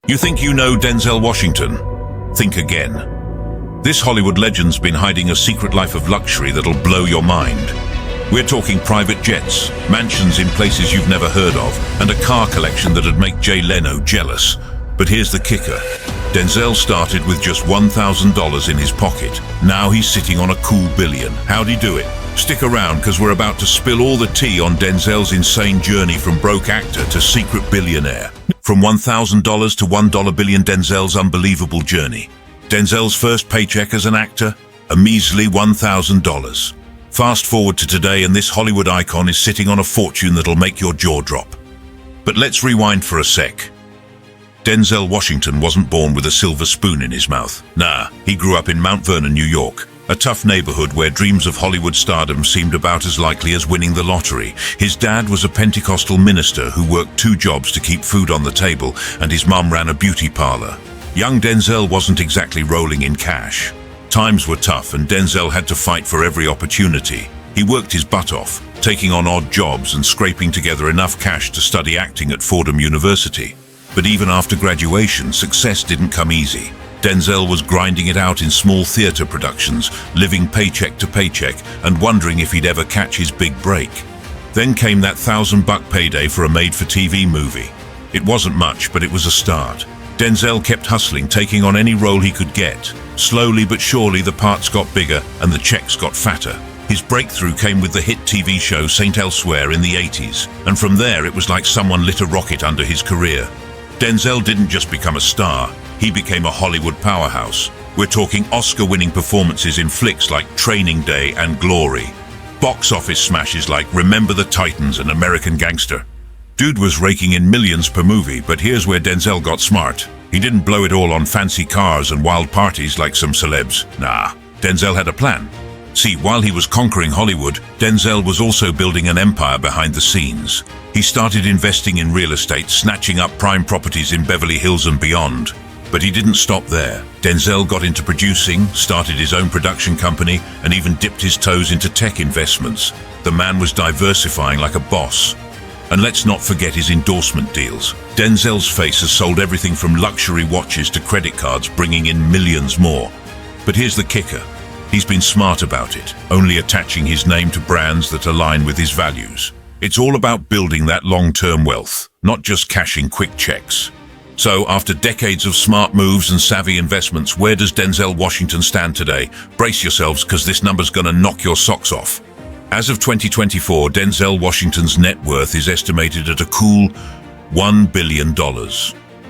You think you know Denzel Washington? Think again. This Hollywood legend's been hiding a secret life of luxury that'll blow your mind. We're talking private jets, mansions in places you've never heard of, and a car collection that'd make Jay Leno jealous. But here's the kicker. Denzel started with just $1,000 in his pocket. Now he's sitting on a cool billion. How'd he do it? Stick around, because we're about to spill all the tea on Denzel's insane journey from broke actor to secret billionaire. From $1,000 to $1 billion, Denzel's unbelievable journey. Denzel's first paycheck as an actor? A measly $1,000. Fast forward to today and this Hollywood icon is sitting on a fortune that'll make your jaw drop. But let's rewind for a sec. Denzel Washington wasn't born with a silver spoon in his mouth. Nah, he grew up in Mount Vernon, New York, a tough neighborhood where dreams of Hollywood stardom seemed about as likely as winning the lottery. His dad was a Pentecostal minister who worked 2 jobs to keep food on the table, and his mum ran a beauty parlor. Young Denzel wasn't exactly rolling in cash. Times were tough and Denzel had to fight for every opportunity. He worked his butt off, taking on odd jobs and scraping together enough cash to study acting at Fordham University. But even after graduation, success didn't come easy. Denzel was grinding it out in small theater productions, living paycheck to paycheck and wondering if he'd ever catch his big break. Then came that $1,000 payday for a made-for-TV movie. It wasn't much, but it was a start. Denzel kept hustling, taking on any role he could get. Slowly but surely the parts got bigger and the checks got fatter. His breakthrough came with the hit TV show St. Elsewhere in the 80s, and from there it was like someone lit a rocket under his career. Denzel didn't just become a star, he became a Hollywood powerhouse. We're talking Oscar-winning performances in flicks like Training Day and Glory. Box office smashes like Remember the Titans and American Gangster. Dude was raking in millions per movie, but here's where Denzel got smart. He didn't blow it all on fancy cars and wild parties like some celebs. Nah, Denzel had a plan. See, while he was conquering Hollywood, Denzel was also building an empire behind the scenes. He started investing in real estate, snatching up prime properties in Beverly Hills and beyond. But he didn't stop there. Denzel got into producing, started his own production company, and even dipped his toes into tech investments. The man was diversifying like a boss. And let's not forget his endorsement deals. Denzel's face has sold everything from luxury watches to credit cards, bringing in millions more. But here's the kicker. He's been smart about it, only attaching his name to brands that align with his values. It's all about building that long-term wealth, not just cashing quick checks. So, after decades of smart moves and savvy investments, where does Denzel Washington stand today? Brace yourselves, because this number's gonna knock your socks off. As of 2024, Denzel Washington's net worth is estimated at a cool $1 billion.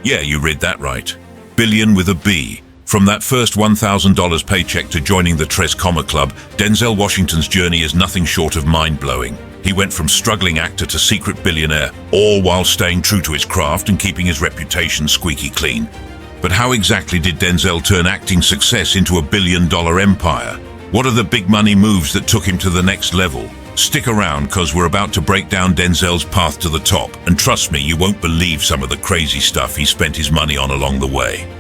Yeah, you read that right. Billion with a B. From that first $1,000 paycheck to joining the Tres Comma Club, Denzel Washington's journey is nothing short of mind-blowing. He went from struggling actor to secret billionaire, all while staying true to his craft and keeping his reputation squeaky clean. But how exactly did Denzel turn acting success into a billion-dollar empire? What are the big money moves that took him to the next level? Stick around, because we're about to break down Denzel's path to the top. And trust me, you won't believe some of the crazy stuff he spent his money on along the way.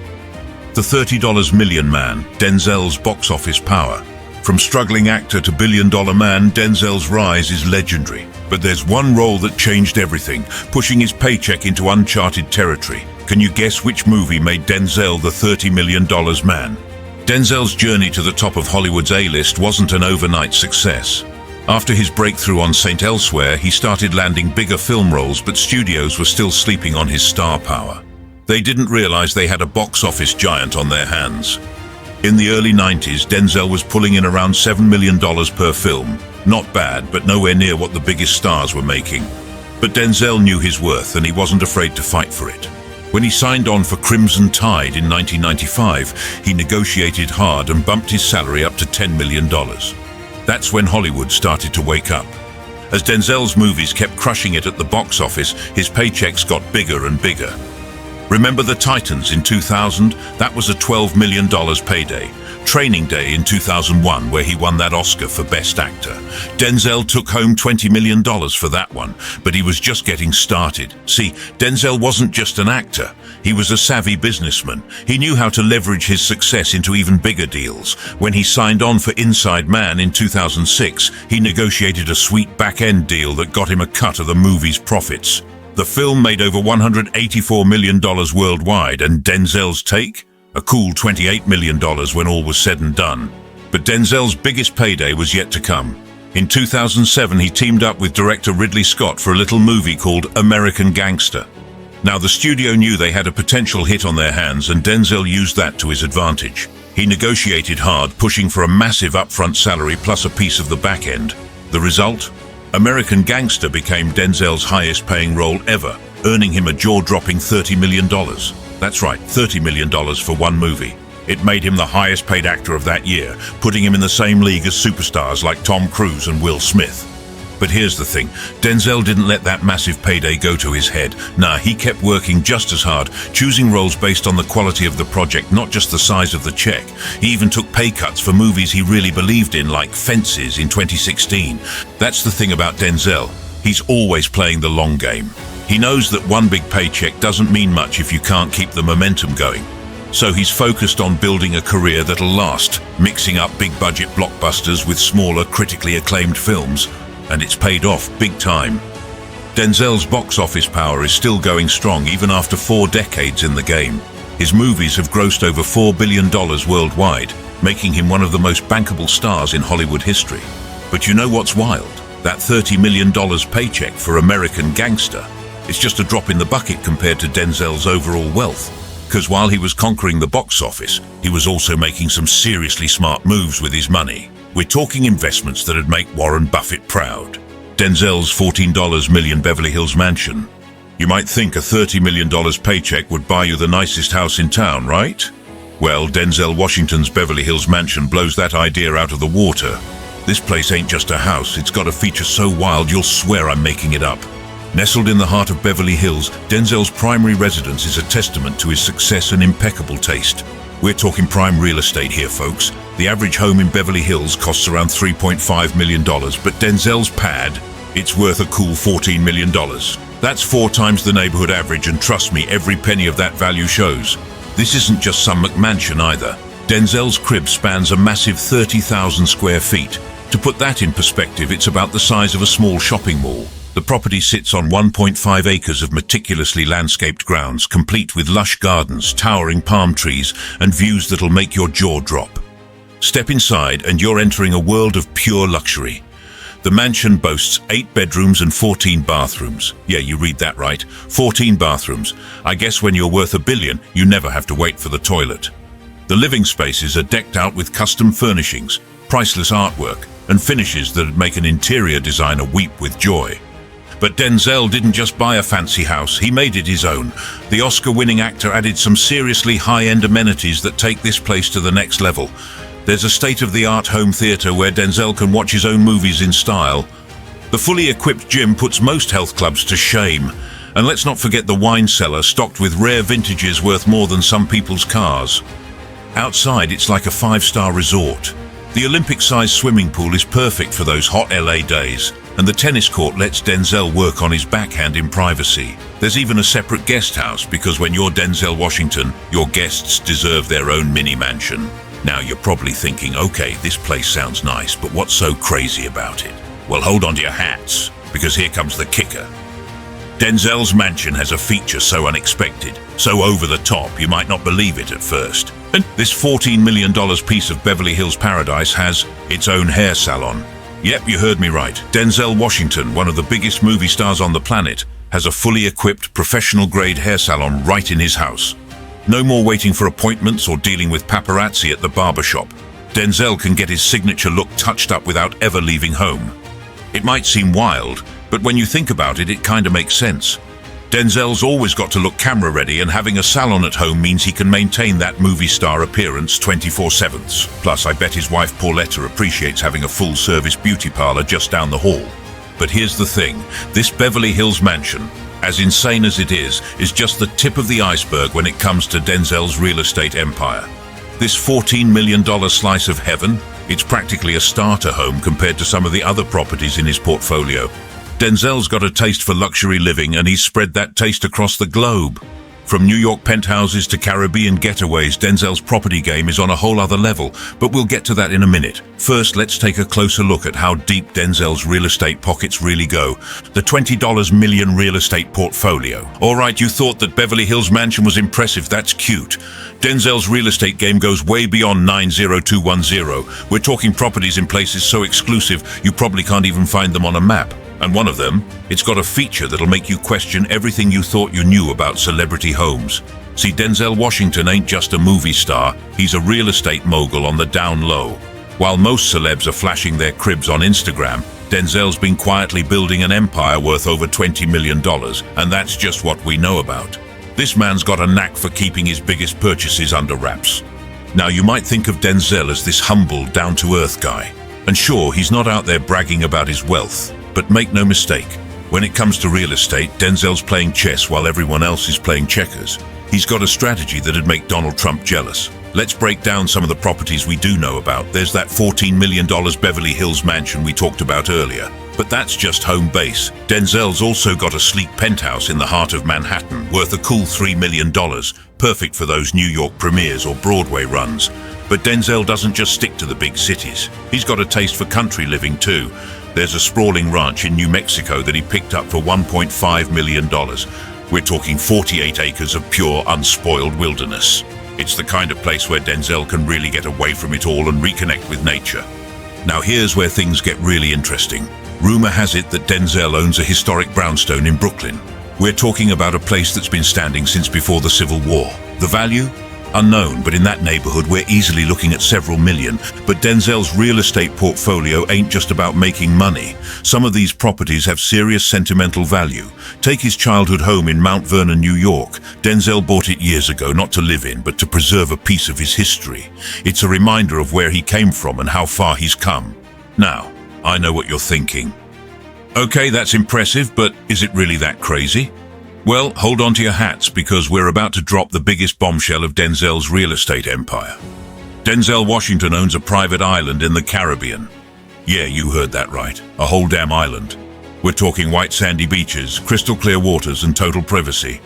The $30 million man, Denzel's box office power. From struggling actor to billion-dollar man, Denzel's rise is legendary. But there's one role that changed everything, pushing his paycheck into uncharted territory. Can you guess which movie made Denzel the $30 million man? Denzel's journey to the top of Hollywood's A-list wasn't an overnight success. After his breakthrough on St. Elsewhere, he started landing bigger film roles, but studios were still sleeping on his star power. They didn't realize they had a box office giant on their hands. In the early 90s, Denzel was pulling in around $7 million per film. Not bad, but nowhere near what the biggest stars were making. But Denzel knew his worth, and he wasn't afraid to fight for it. When he signed on for Crimson Tide in 1995, he negotiated hard and bumped his salary up to $10 million. That's when Hollywood started to wake up. As Denzel's movies kept crushing it at the box office, his paychecks got bigger and bigger. Remember the Titans in 2000? That was a $12 million payday. Training Day in 2001, where he won that Oscar for Best Actor. Denzel took home $20 million for that one, but he was just getting started. See, Denzel wasn't just an actor. He was a savvy businessman. He knew how to leverage his success into even bigger deals. When he signed on for Inside Man in 2006, he negotiated a sweet back-end deal that got him a cut of the movie's profits. The film made over $184 million worldwide, and Denzel's take? A cool $28 million when all was said and done. But Denzel's biggest payday was yet to come. In 2007, he teamed up with director Ridley Scott for a little movie called American Gangster. Now, the studio knew they had a potential hit on their hands, and Denzel used that to his advantage. He negotiated hard, pushing for a massive upfront salary plus a piece of the back end. The result? American Gangster became Denzel's highest-paying role ever, earning him a jaw-dropping $30 million. That's right, $30 million for one movie. It made him the highest-paid actor of that year, putting him in the same league as superstars like Tom Cruise and Will Smith. But here's the thing, Denzel didn't let that massive payday go to his head. Nah, he kept working just as hard, choosing roles based on the quality of the project, not just the size of the check. He even took pay cuts for movies he really believed in, like Fences in 2016. That's the thing about Denzel. He's always playing the long game. He knows that one big paycheck doesn't mean much if you can't keep the momentum going. So he's focused on building a career that'll last, mixing up big-budget blockbusters with smaller, critically acclaimed films. And it's paid off big time. Denzel's box office power is still going strong even after 4 decades in the game. His movies have grossed over $4 billion worldwide, making him one of the most bankable stars in Hollywood history. But you know what's wild? That $30 million paycheck for American Gangster. It's just a drop in the bucket compared to Denzel's overall wealth. Because while he was conquering the box office, he was also making some seriously smart moves with his money. We're talking investments that'd make Warren Buffett proud. Denzel's $14 million Beverly Hills mansion. You might think a $30 million paycheck would buy you the nicest house in town, right? Well, Denzel Washington's Beverly Hills mansion blows that idea out of the water. This place ain't just a house, it's got a feature so wild you'll swear I'm making it up. Nestled in the heart of Beverly Hills, Denzel's primary residence is a testament to his success and impeccable taste. We're talking prime real estate here, folks. The average home in Beverly Hills costs around $3.5 million, but Denzel's pad, it's worth a cool $14 million. That's 4 times the neighborhood average, and trust me, every penny of that value shows. This isn't just some McMansion either. Denzel's crib spans a massive 30,000 square feet. To put that in perspective, it's about the size of a small shopping mall. The property sits on 1.5 acres of meticulously landscaped grounds, complete with lush gardens, towering palm trees, and views that'll make your jaw drop. Step inside and you're entering a world of pure luxury. The mansion boasts 8 bedrooms and 14 bathrooms. Yeah, you read that right. 14 bathrooms. I guess when you're worth $1 billion, you never have to wait for the toilet. The living spaces are decked out with custom furnishings, priceless artwork, and finishes that'd make an interior designer weep with joy. But Denzel didn't just buy a fancy house, he made it his own. The Oscar-winning actor added some seriously high-end amenities that take this place to the next level. There's a state-of-the-art home theater where Denzel can watch his own movies in style. The fully equipped gym puts most health clubs to shame. And let's not forget the wine cellar stocked with rare vintages worth more than some people's cars. Outside, it's like a 5-star resort. The Olympic-sized swimming pool is perfect for those hot LA days, and the tennis court lets Denzel work on his backhand in privacy. There's even a separate guest house, because when you're Denzel Washington, your guests deserve their own mini mansion. Now you're probably thinking, okay, this place sounds nice, but what's so crazy about it? Well, hold on to your hats, because here comes the kicker. Denzel's mansion has a feature so unexpected, so over the top, you might not believe it at first. And this $14 million piece of Beverly Hills paradise has its own hair salon. Yep, you heard me right. Denzel Washington, one of the biggest movie stars on the planet, has a fully equipped, professional-grade hair salon right in his house. No more waiting for appointments or dealing with paparazzi at the barbershop. Denzel can get his signature look touched up without ever leaving home. It might seem wild, but when you think about it, it kinda makes sense. Denzel's always got to look camera ready, and having a salon at home means he can maintain that movie star appearance 24/7. Plus, I bet his wife Pauletta appreciates having a full-service beauty parlor just down the hall. But here's the thing, this Beverly Hills mansion, as insane as it is just the tip of the iceberg when it comes to Denzel's real estate empire. This $14 million slice of heaven, it's practically a starter home compared to some of the other properties in his portfolio. Denzel's got a taste for luxury living, and he's spread that taste across the globe. From New York penthouses to Caribbean getaways, Denzel's property game is on a whole other level, but we'll get to that in a minute. First, let's take a closer look at how deep Denzel's real estate pockets really go. The $20 million real estate portfolio. All right, you thought that Beverly Hills mansion was impressive. That's cute. Denzel's real estate game goes way beyond 90210. We're talking properties in places so exclusive you probably can't even find them on a map. And one of them, it's got a feature that'll make you question everything you thought you knew about celebrity homes. See, Denzel Washington ain't just a movie star, he's a real estate mogul on the down low. While most celebs are flashing their cribs on Instagram, Denzel's been quietly building an empire worth over $20 million, and that's just what we know about. This man's got a knack for keeping his biggest purchases under wraps. Now, you might think of Denzel as this humble, down-to-earth guy. And sure, he's not out there bragging about his wealth. But make no mistake, when it comes to real estate, Denzel's playing chess while everyone else is playing checkers. He's got a strategy that'd make Donald Trump jealous. Let's break down some of the properties we do know about. There's that $14 million Beverly Hills mansion we talked about earlier. But that's just home base. Denzel's also got a sleek penthouse in the heart of Manhattan, worth a cool $3 million, perfect for those New York premieres or Broadway runs. But Denzel doesn't just stick to the big cities. He's got a taste for country living too. There's a sprawling ranch in New Mexico that he picked up for $1.5 million. We're talking 48 acres of pure, unspoiled wilderness. It's the kind of place where Denzel can really get away from it all and reconnect with nature. Now here's where things get really interesting. Rumor has it that Denzel owns a historic brownstone in Brooklyn. We're talking about a place that's been standing since before the Civil War. The value? Unknown, but in that neighborhood we're easily looking at several million. But Denzel's real estate portfolio ain't just about making money. Some of these properties have serious sentimental value. Take his childhood home in Mount Vernon, New York. Denzel bought it years ago, not to live in, but to preserve a piece of his history. It's a reminder of where he came from and how far he's come. Now, I know what you're thinking. Okay, that's impressive, but is it really that crazy? Well, hold on to your hats because we're about to drop the biggest bombshell of Denzel's real estate empire. Denzel Washington owns a private island in the Caribbean. Yeah, you heard that right. A whole damn island. We're talking white sandy beaches, crystal clear waters, and total privacy.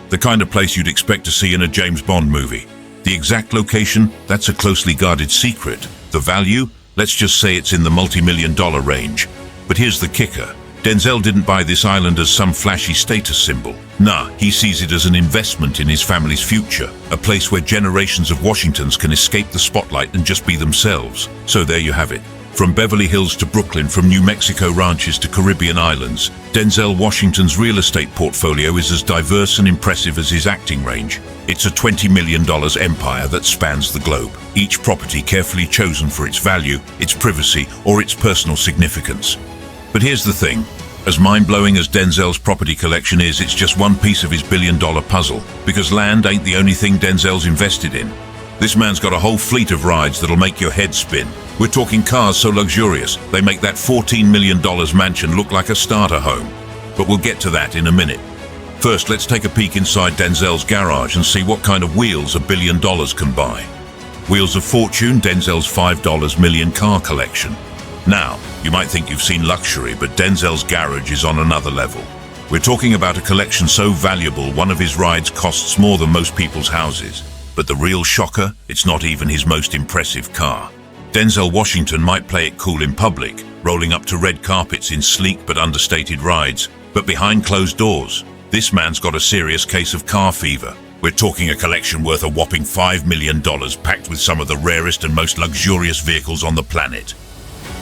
The kind of place you'd expect to see in a James Bond movie. The exact location, that's a closely guarded secret. The value, let's just say it's in the multi-million-dollar range. But here's the kicker. Denzel didn't buy this island as some flashy status symbol. Nah, he sees it as an investment in his family's future, a place where generations of Washingtons can escape the spotlight and just be themselves. So there you have it. From Beverly Hills to Brooklyn, from New Mexico ranches to Caribbean islands, Denzel Washington's real estate portfolio is as diverse and impressive as his acting range. It's a $20 million empire that spans the globe, each property carefully chosen for its value, its privacy, or its personal significance. But here's the thing. As mind-blowing as Denzel's property collection is, it's just one piece of his billion-dollar puzzle, because land ain't the only thing Denzel's invested in. This man's got a whole fleet of rides that'll make your head spin. We're talking cars so luxurious, they make that $14 million mansion look like a starter home. But we'll get to that in a minute. First, let's take a peek inside Denzel's garage and see what kind of wheels $1 billion can buy. Wheels of Fortune, Denzel's $5 million car collection. Now, you might think you've seen luxury, but Denzel's garage is on another level. We're talking about a collection so valuable, one of his rides costs more than most people's houses. But the real shocker, it's not even his most impressive car. Denzel Washington might play it cool in public, rolling up to red carpets in sleek but understated rides. But behind closed doors, this man's got a serious case of car fever. We're talking a collection worth a whopping $5 million, packed with some of the rarest and most luxurious vehicles on the planet.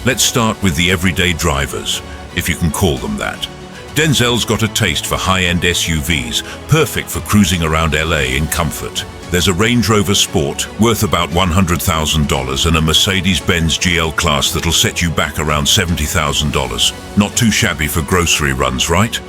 Let's start with the everyday drivers, if you can call them that. Denzel's got a taste for high-end SUVs, perfect for cruising around LA in comfort. There's a Range Rover Sport, worth about $100,000, and a Mercedes-Benz GL Class that'll set you back around $70,000. Not too shabby for grocery runs, right?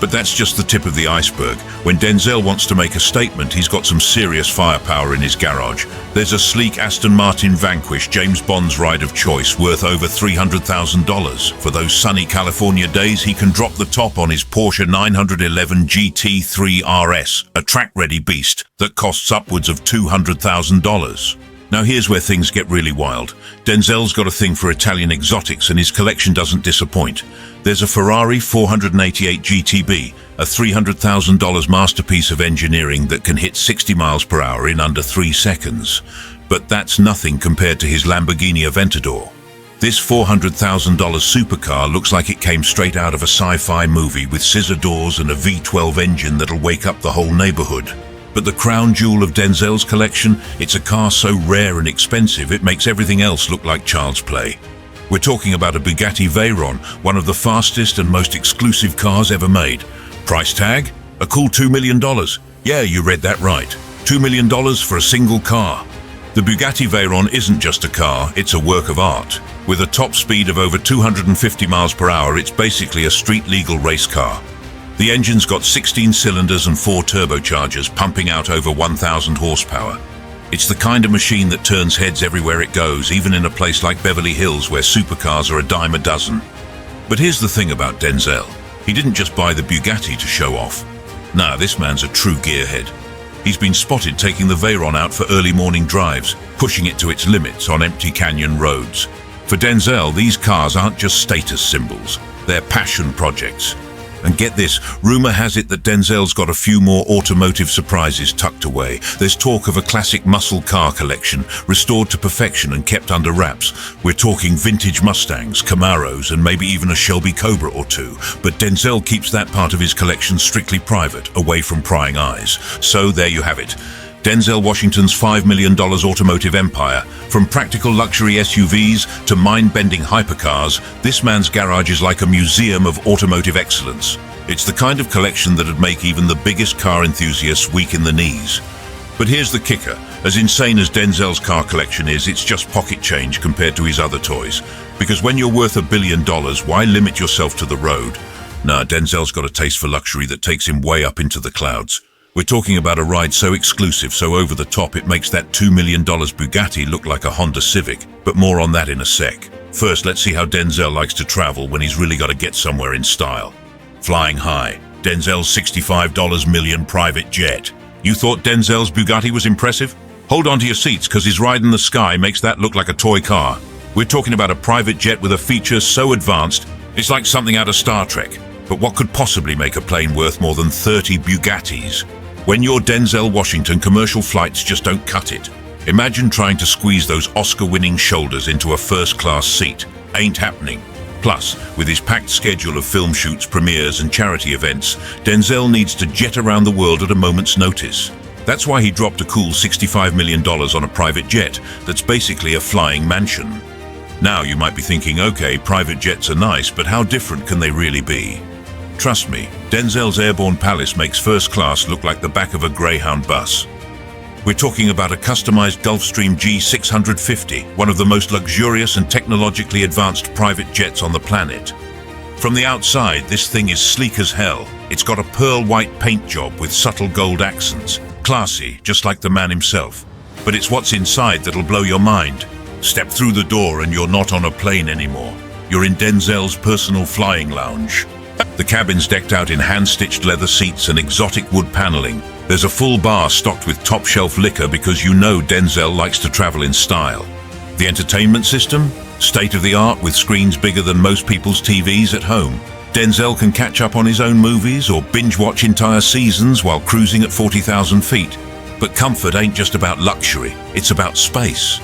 But that's just the tip of the iceberg. When Denzel wants to make a statement, he's got some serious firepower in his garage. There's a sleek Aston Martin Vanquish, James Bond's ride of choice, worth over $300,000. For those sunny California days, he can drop the top on his Porsche 911 GT3 RS, a track-ready beast that costs upwards of $200,000. Now here's where things get really wild. Denzel's got a thing for Italian exotics and his collection doesn't disappoint. There's a Ferrari 488 GTB, a $300,000 masterpiece of engineering that can hit 60 miles per hour in under 3 seconds. But that's nothing compared to his Lamborghini Aventador. This $400,000 supercar looks like it came straight out of a sci-fi movie with scissor doors and a V12 engine that'll wake up the whole neighborhood. But the crown jewel of Denzel's collection, it's a car so rare and expensive it makes everything else look like child's play. We're talking about a Bugatti Veyron, one of the fastest and most exclusive cars ever made. Price tag? A cool $2 million. Yeah, you read that right. $2 million for a single car. The Bugatti Veyron isn't just a car, it's a work of art. With a top speed of over 250 miles per hour, it's basically a street-legal race car. The engine's got 16 cylinders and 4 turbochargers pumping out over 1,000 horsepower. It's the kind of machine that turns heads everywhere it goes, even in a place like Beverly Hills where supercars are a dime a dozen. But here's the thing about Denzel. He didn't just buy the Bugatti to show off. Nah, this man's a true gearhead. He's been spotted taking the Veyron out for early morning drives, pushing it to its limits on empty canyon roads. For Denzel, these cars aren't just status symbols, they're passion projects. And get this, rumor has it that Denzel's got a few more automotive surprises tucked away. There's talk of a classic muscle car collection, restored to perfection and kept under wraps. We're talking vintage Mustangs, Camaros, and maybe even a Shelby Cobra or two. But Denzel keeps that part of his collection strictly private, away from prying eyes. So there you have it. Denzel Washington's $5 million automotive empire. From practical luxury SUVs to mind-bending hypercars, this man's garage is like a museum of automotive excellence. It's the kind of collection that'd make even the biggest car enthusiasts weak in the knees. But here's the kicker. As insane as Denzel's car collection is, it's just pocket change compared to his other toys. Because when you're worth $1 billion, why limit yourself to the road? Nah, Denzel's got a taste for luxury that takes him way up into the clouds. We're talking about a ride so exclusive, so over the top, it makes that $2 million Bugatti look like a Honda Civic. But more on that in a sec. First, let's see how Denzel likes to travel when he's really got to get somewhere in style. Flying high. Denzel's $65 million private jet. You thought Denzel's Bugatti was impressive? Hold on to your seats, because his ride in the sky makes that look like a toy car. We're talking about a private jet with a feature so advanced, it's like something out of Star Trek. But what could possibly make a plane worth more than 30 Bugattis? When you're Denzel Washington, commercial flights just don't cut it. Imagine trying to squeeze those Oscar-winning shoulders into a first-class seat. Ain't happening. Plus, with his packed schedule of film shoots, premieres, and charity events, Denzel needs to jet around the world at a moment's notice. That's why he dropped a cool $65 million on a private jet that's basically a flying mansion. Now you might be thinking, okay, private jets are nice, but how different can they really be? Trust me, Denzel's airborne palace makes first class look like the back of a Greyhound bus. We're talking about a customized Gulfstream G650, one of the most luxurious and technologically advanced private jets on the planet. From the outside, this thing is sleek as hell. It's got a pearl white paint job with subtle gold accents. Classy, just like the man himself. But it's what's inside that'll blow your mind. Step through the door and you're not on a plane anymore. You're in Denzel's personal flying lounge. The cabin's decked out in hand-stitched leather seats and exotic wood paneling. There's a full bar stocked with top-shelf liquor because you know Denzel likes to travel in style. The entertainment system? State-of-the-art with screens bigger than most people's TVs at home. Denzel can catch up on his own movies or binge-watch entire seasons while cruising at 40,000 feet. But comfort ain't just about luxury, it's about space.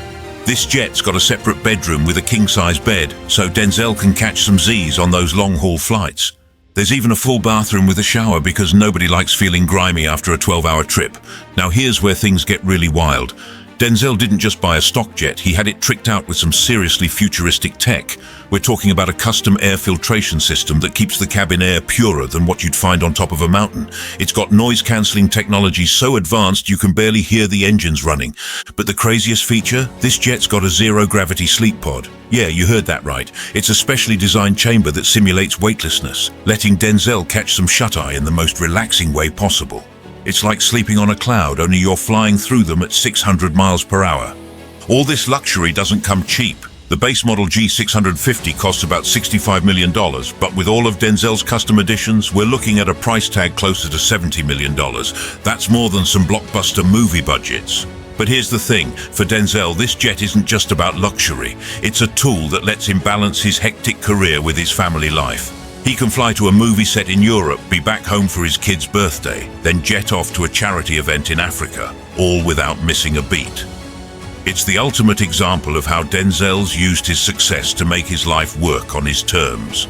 This jet's got a separate bedroom with a king-size bed, so Denzel can catch some Z's on those long-haul flights. There's even a full bathroom with a shower because nobody likes feeling grimy after a 12-hour trip. Now here's where things get really wild. Denzel didn't just buy a stock jet, he had it tricked out with some seriously futuristic tech. We're talking about a custom air filtration system that keeps the cabin air purer than what you'd find on top of a mountain. It's got noise-canceling technology so advanced you can barely hear the engines running. But the craziest feature? This jet's got a zero-gravity sleep pod. Yeah, you heard that right. It's a specially designed chamber that simulates weightlessness, letting Denzel catch some shut-eye in the most relaxing way possible. It's like sleeping on a cloud, only you're flying through them at 600 miles per hour. All this luxury doesn't come cheap. The base model G650 costs about $65 million, but with all of Denzel's custom editions, we're looking at a price tag closer to $70 million. That's more than some blockbuster movie budgets. But here's the thing, for Denzel, this jet isn't just about luxury. It's a tool that lets him balance his hectic career with his family life. He can fly to a movie set in Europe, be back home for his kid's birthday, then jet off to a charity event in Africa, all without missing a beat. It's the ultimate example of how Denzels used his success to make his life work on his terms.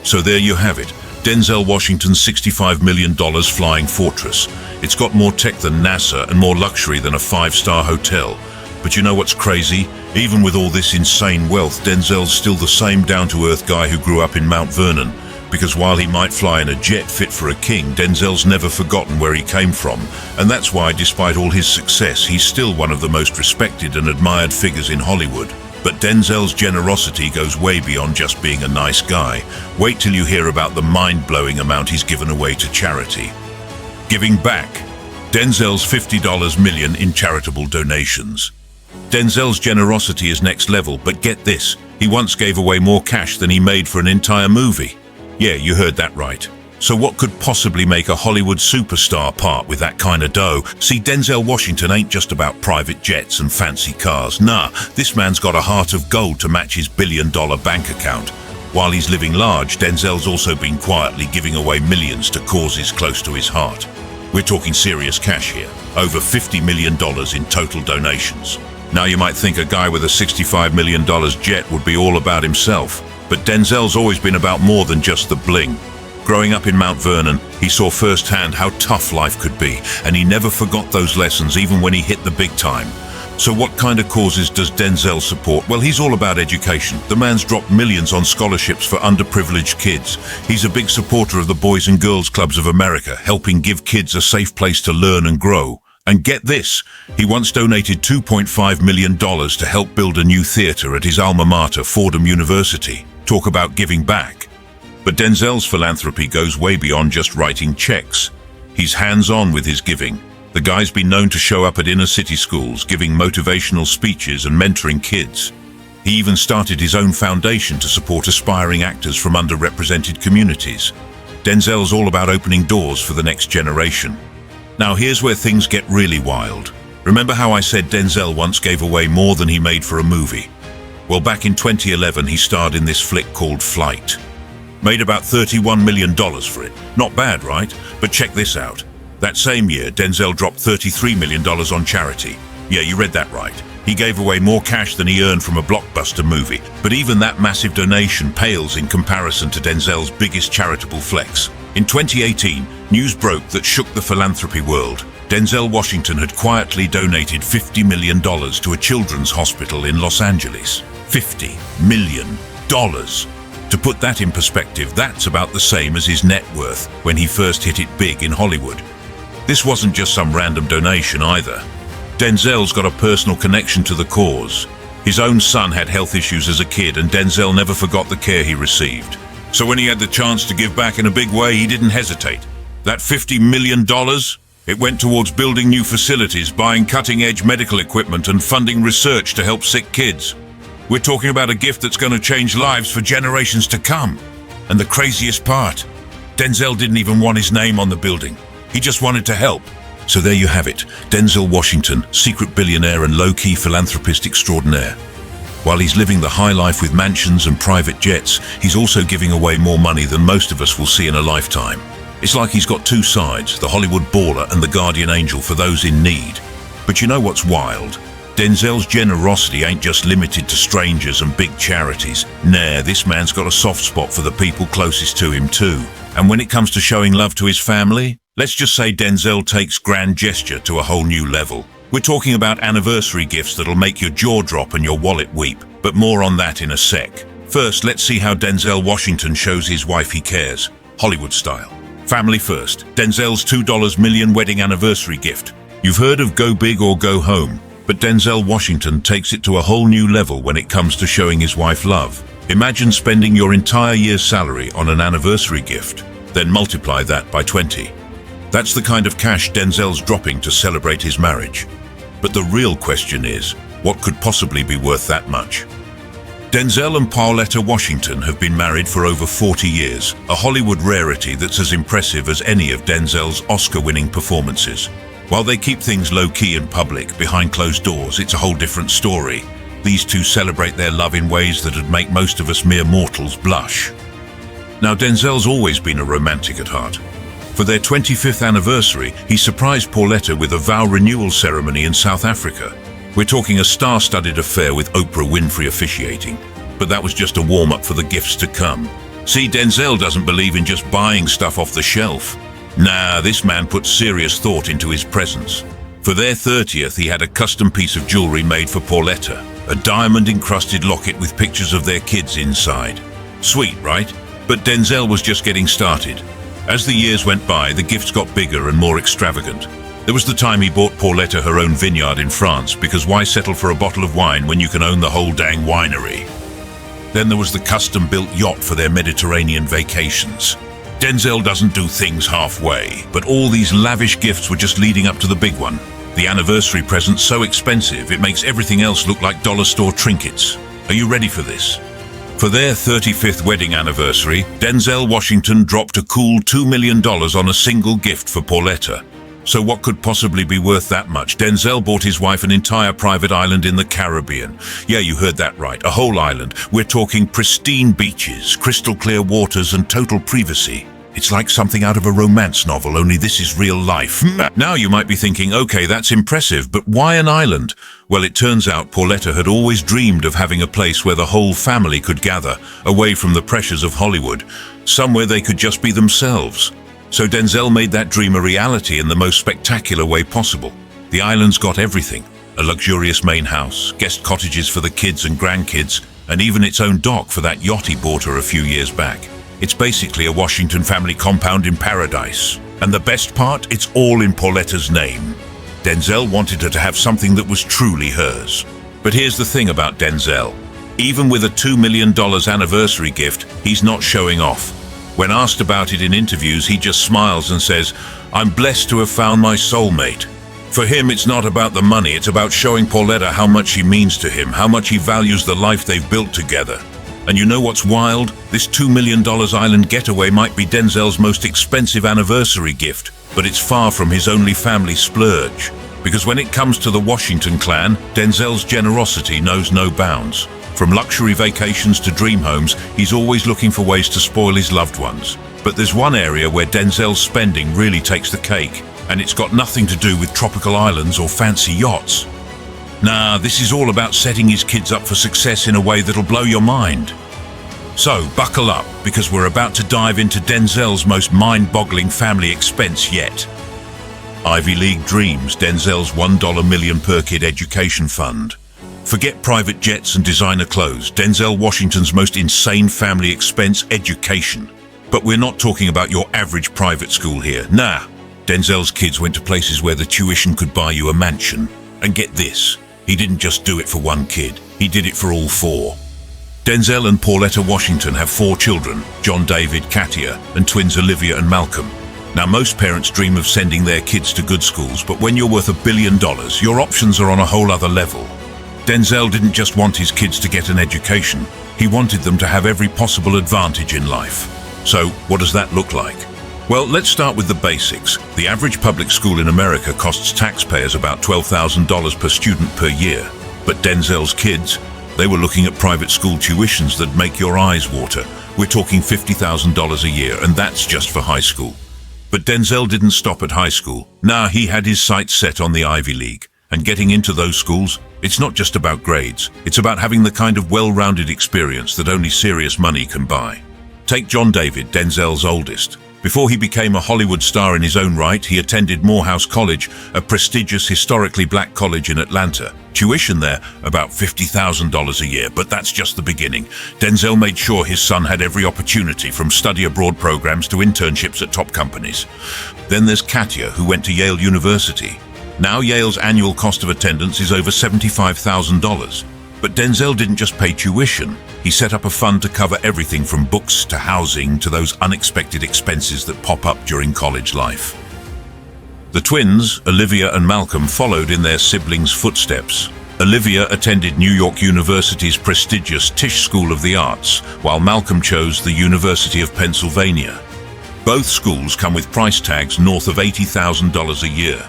So there you have it, Denzel Washington's $65 million flying fortress. It's got more tech than NASA and more luxury than a five-star hotel. But you know what's crazy? Even with all this insane wealth, Denzel's still the same down-to-earth guy who grew up in Mount Vernon. Because while he might fly in a jet fit for a king, Denzel's never forgotten where he came from. And that's why, despite all his success, he's still one of the most respected and admired figures in Hollywood. But Denzel's generosity goes way beyond just being a nice guy. Wait till you hear about the mind-blowing amount he's given away to charity. Giving back. Denzel's $50 million in charitable donations. Denzel's generosity is next level, but get this, he once gave away more cash than he made for an entire movie. Yeah, you heard that right. So what could possibly make a Hollywood superstar part with that kind of dough? See, Denzel Washington ain't just about private jets and fancy cars. Nah, this man's got a heart of gold to match his billion-dollar bank account. While he's living large, Denzel's also been quietly giving away millions to causes close to his heart. We're talking serious cash here, over $50 million in total donations. Now you might think a guy with a $65 million jet would be all about himself. But Denzel's always been about more than just the bling. Growing up in Mount Vernon, he saw firsthand how tough life could be, and he never forgot those lessons even when he hit the big time. So what kind of causes does Denzel support? Well, he's all about education. The man's dropped millions on scholarships for underprivileged kids. He's a big supporter of the Boys and Girls Clubs of America, helping give kids a safe place to learn and grow. And get this, he once donated $2.5 million to help build a new theater at his alma mater, Fordham University. Talk about giving back. But Denzel's philanthropy goes way beyond just writing checks. He's hands-on with his giving. The guy's been known to show up at inner-city schools, giving motivational speeches and mentoring kids. He even started his own foundation to support aspiring actors from underrepresented communities. Denzel's all about opening doors for the next generation. Now here's where things get really wild. Remember how I said Denzel once gave away more than he made for a movie? Well, back in 2011, he starred in this flick called Flight. Made about $31 million for it. Not bad, right? But check this out. That same year, Denzel dropped $33 million on charity. Yeah, you read that right. He gave away more cash than he earned from a blockbuster movie. But even that massive donation pales in comparison to Denzel's biggest charitable flex. In 2018, news broke that shook the philanthropy world. Denzel Washington had quietly donated $50 million to a children's hospital in Los Angeles. $50 million. To put that in perspective, that's about the same as his net worth when he first hit it big in Hollywood. This wasn't just some random donation either. Denzel's got a personal connection to the cause. His own son had health issues as a kid, and Denzel never forgot the care he received. So when he had the chance to give back in a big way, he didn't hesitate. That $50 million, it went towards building new facilities, buying cutting-edge medical equipment, and funding research to help sick kids. We're talking about a gift that's going to change lives for generations to come. And the craziest part, Denzel didn't even want his name on the building. He just wanted to help. So there you have it, Denzel Washington, secret billionaire and low-key philanthropist extraordinaire. While he's living the high life with mansions and private jets, he's also giving away more money than most of us will see in a lifetime. It's like he's got two sides, the Hollywood baller and the guardian angel for those in need. But you know what's wild? Denzel's generosity ain't just limited to strangers and big charities. Nah, this man's got a soft spot for the people closest to him too. And when it comes to showing love to his family, let's just say Denzel takes grand gesture to a whole new level. We're talking about anniversary gifts that'll make your jaw drop and your wallet weep, but more on that in a sec. First, let's see how Denzel Washington shows his wife he cares, Hollywood style. Family first, Denzel's $2 million wedding anniversary gift. You've heard of go big or go home, but Denzel Washington takes it to a whole new level when it comes to showing his wife love. Imagine spending your entire year's salary on an anniversary gift, then multiply that by 20. That's the kind of cash Denzel's dropping to celebrate his marriage. But the real question is, what could possibly be worth that much? Denzel and Pauletta Washington have been married for over 40 years, a Hollywood rarity that's as impressive as any of Denzel's Oscar-winning performances. While they keep things low-key in public, behind closed doors, it's a whole different story. These two celebrate their love in ways that would make most of us mere mortals blush. Now, Denzel's always been a romantic at heart. For their 25th anniversary, he surprised Pauletta with a vow renewal ceremony in South Africa. We're talking a star-studded affair with Oprah Winfrey officiating. But that was just a warm-up for the gifts to come. See, Denzel doesn't believe in just buying stuff off the shelf. Nah, this man put serious thought into his presents. For their 30th, he had a custom piece of jewelry made for Pauletta, a diamond-encrusted locket with pictures of their kids inside. Sweet, right? But Denzel was just getting started. As the years went by, the gifts got bigger and more extravagant. There was the time he bought Pauletta her own vineyard in France, because why settle for a bottle of wine when you can own the whole dang winery? Then there was the custom-built yacht for their Mediterranean vacations. Denzel doesn't do things halfway, but all these lavish gifts were just leading up to the big one. The anniversary present's so expensive, it makes everything else look like dollar store trinkets. Are you ready for this? For their 35th wedding anniversary, Denzel Washington dropped a cool $2 million on a single gift for Pauletta. So what could possibly be worth that much? Denzel bought his wife an entire private island in the Caribbean. Yeah, you heard that right, a whole island. We're talking pristine beaches, crystal clear waters, and total privacy. It's like something out of a romance novel, only this is real life. Now you might be thinking, okay, that's impressive, but why an island? Well, it turns out Pauletta had always dreamed of having a place where the whole family could gather, away from the pressures of Hollywood, somewhere they could just be themselves. So Denzel made that dream a reality in the most spectacular way possible. The island's got everything: a luxurious main house, guest cottages for the kids and grandkids, and even its own dock for that yacht he bought her a few years back. It's basically a Washington family compound in paradise. And the best part, it's all in Pauletta's name. Denzel wanted her to have something that was truly hers. But here's the thing about Denzel. Even with a $2 million anniversary gift, he's not showing off. When asked about it in interviews, he just smiles and says, "I'm blessed to have found my soulmate." For him, it's not about the money, it's about showing Pauletta how much she means to him, how much he values the life they've built together. And you know what's wild? This $2 million island getaway might be Denzel's most expensive anniversary gift, but it's far from his only family splurge. Because when it comes to the Washington clan, Denzel's generosity knows no bounds. From luxury vacations to dream homes, he's always looking for ways to spoil his loved ones. But there's one area where Denzel's spending really takes the cake, and it's got nothing to do with tropical islands or fancy yachts. Nah, this is all about setting his kids up for success in a way that'll blow your mind. So, buckle up, because we're about to dive into Denzel's most mind-boggling family expense yet. Ivy League Dreams, Denzel's $1 million per kid education fund. Forget private jets and designer clothes, Denzel Washington's most insane family expense, education. But we're not talking about your average private school here. Nah, Denzel's kids went to places where the tuition could buy you a mansion. And get this, he didn't just do it for one kid, he did it for all four. Denzel and Pauletta Washington have 4 children, John David, Katia, and twins Olivia and Malcolm. Now, most parents dream of sending their kids to good schools, but when you're worth $1 billion, your options are on a whole other level. Denzel didn't just want his kids to get an education, he wanted them to have every possible advantage in life. So, what does that look like? Well, let's start with the basics. The average public school in America costs taxpayers about $12,000 per student per year. But Denzel's kids, they were looking at private school tuitions that make your eyes water. We're talking $50,000 a year, and that's just for high school. But Denzel didn't stop at high school. Nah, he had his sights set on the Ivy League. And getting into those schools, it's not just about grades. It's about having the kind of well-rounded experience that only serious money can buy. Take John David, Denzel's oldest. Before he became a Hollywood star in his own right, he attended Morehouse College, a prestigious historically black college in Atlanta. Tuition there, about $50,000 a year, but that's just the beginning. Denzel made sure his son had every opportunity, from study abroad programs to internships at top companies. Then there's Katia, who went to Yale University. Now Yale's annual cost of attendance is over $75,000. But Denzel didn't just pay tuition. He set up a fund to cover everything from books to housing to those unexpected expenses that pop up during college life. The twins, Olivia and Malcolm, followed in their siblings' footsteps. Olivia attended New York University's prestigious Tisch School of the Arts, while Malcolm chose the University of Pennsylvania. Both schools come with price tags north of $80,000 a year.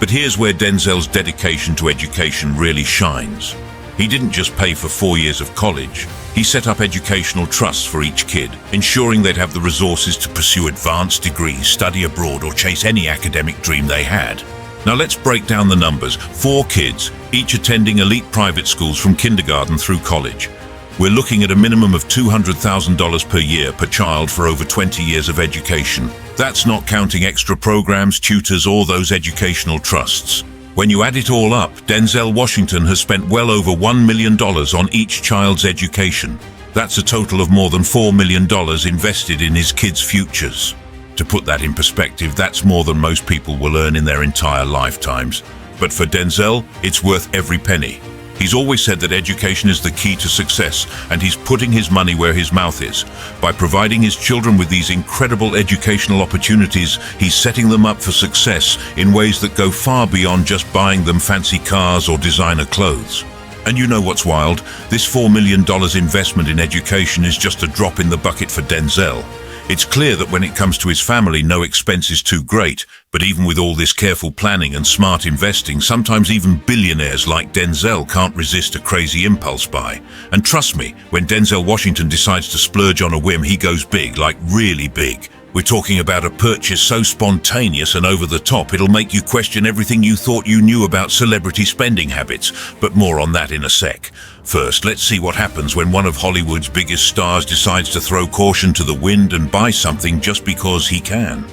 But here's where Denzel's dedication to education really shines. He didn't just pay for 4 years of college. He set up educational trusts for each kid, ensuring they'd have the resources to pursue advanced degrees, study abroad, or chase any academic dream they had. Now let's break down the numbers. 4 kids, each attending elite private schools from kindergarten through college. We're looking at a minimum of $200,000 per year per child for over 20 years of education. That's not counting extra programs, tutors, or those educational trusts. When you add it all up, Denzel Washington has spent well over $1 million on each child's education. That's a total of more than $4 million invested in his kids' futures. To put that in perspective, that's more than most people will earn in their entire lifetimes. But for Denzel, it's worth every penny. He's always said that education is the key to success, and he's putting his money where his mouth is. By providing his children with these incredible educational opportunities, he's setting them up for success in ways that go far beyond just buying them fancy cars or designer clothes. And you know what's wild? This $4 million investment in education is just a drop in the bucket for Denzel. It's clear that when it comes to his family, no expense is too great. But even with all this careful planning and smart investing, sometimes even billionaires like Denzel can't resist a crazy impulse buy. And trust me, when Denzel Washington decides to splurge on a whim, he goes big, like really big. We're talking about a purchase so spontaneous and over the top, it'll make you question everything you thought you knew about celebrity spending habits. But more on that in a sec. First, let's see what happens when one of Hollywood's biggest stars decides to throw caution to the wind and buy something just because he can.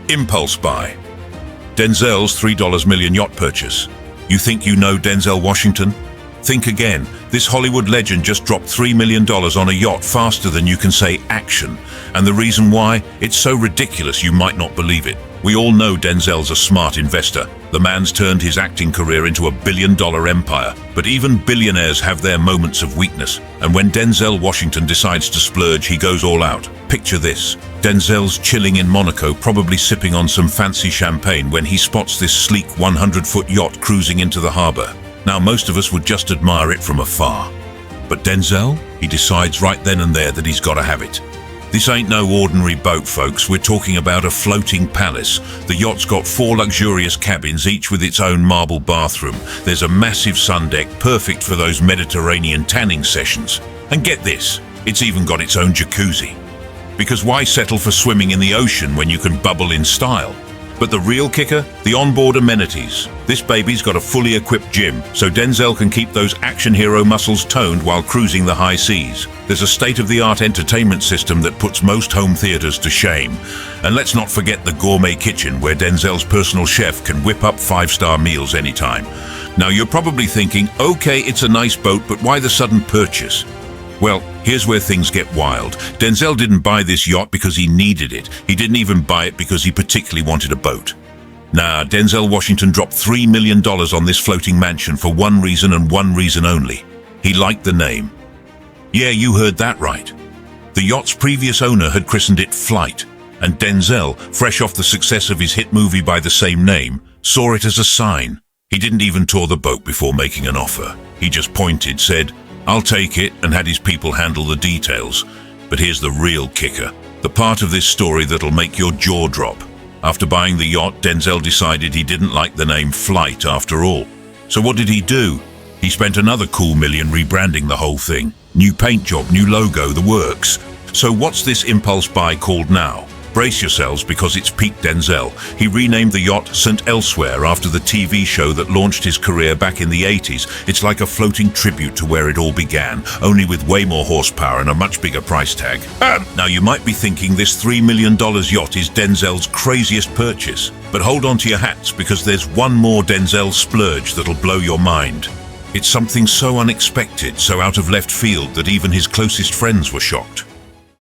Impulse buy. Denzel's $3 million yacht purchase. You think you know Denzel Washington? Think again. This Hollywood legend just dropped $3 million on a yacht faster than you can say action. And the reason why? It's so ridiculous you might not believe it. We all know Denzel's a smart investor. The man's turned his acting career into a billion-dollar empire. But even billionaires have their moments of weakness. And when Denzel Washington decides to splurge, he goes all out. Picture this. Denzel's chilling in Monaco, probably sipping on some fancy champagne when he spots this sleek 100-foot yacht cruising into the harbor. Now, most of us would just admire it from afar. But Denzel, he decides right then and there that he's got to have it. This ain't no ordinary boat, folks. We're talking about a floating palace. The yacht's got 4 luxurious cabins, each with its own marble bathroom. There's a massive sun deck, perfect for those Mediterranean tanning sessions. And get this, it's even got its own jacuzzi. Because why settle for swimming in the ocean when you can bubble in style? But the real kicker? The onboard amenities. This baby's got a fully equipped gym, so Denzel can keep those action hero muscles toned while cruising the high seas. There's a state-of-the-art entertainment system that puts most home theaters to shame. And let's not forget the gourmet kitchen, where Denzel's personal chef can whip up 5-star meals anytime. Now you're probably thinking, okay, it's a nice boat, but why the sudden purchase? Well, here's where things get wild. Denzel didn't buy this yacht because he needed it. He didn't even buy it because he particularly wanted a boat. Nah, Denzel Washington dropped $3 million on this floating mansion for one reason and one reason only. He liked the name. Yeah, you heard that right. The yacht's previous owner had christened it Flight, and Denzel, fresh off the success of his hit movie by the same name, saw it as a sign. He didn't even tour the boat before making an offer. He just pointed, said, "I'll take it," and had his people handle the details. But here's the real kicker, the part of this story that'll make your jaw drop. After buying the yacht, Denzel decided he didn't like the name Flight after all. So what did he do? He spent another cool million rebranding the whole thing. New paint job, new logo, the works. So what's this impulse buy called now? Brace yourselves, because it's peak Denzel. He renamed the yacht St. Elsewhere after the TV show that launched his career back in the 80s. It's like a floating tribute to where it all began, only with way more horsepower and a much bigger price tag. Now you might be thinking this $3 million yacht is Denzel's craziest purchase. But hold on to your hats, because there's one more Denzel splurge that'll blow your mind. It's something so unexpected, so out of left field that even his closest friends were shocked.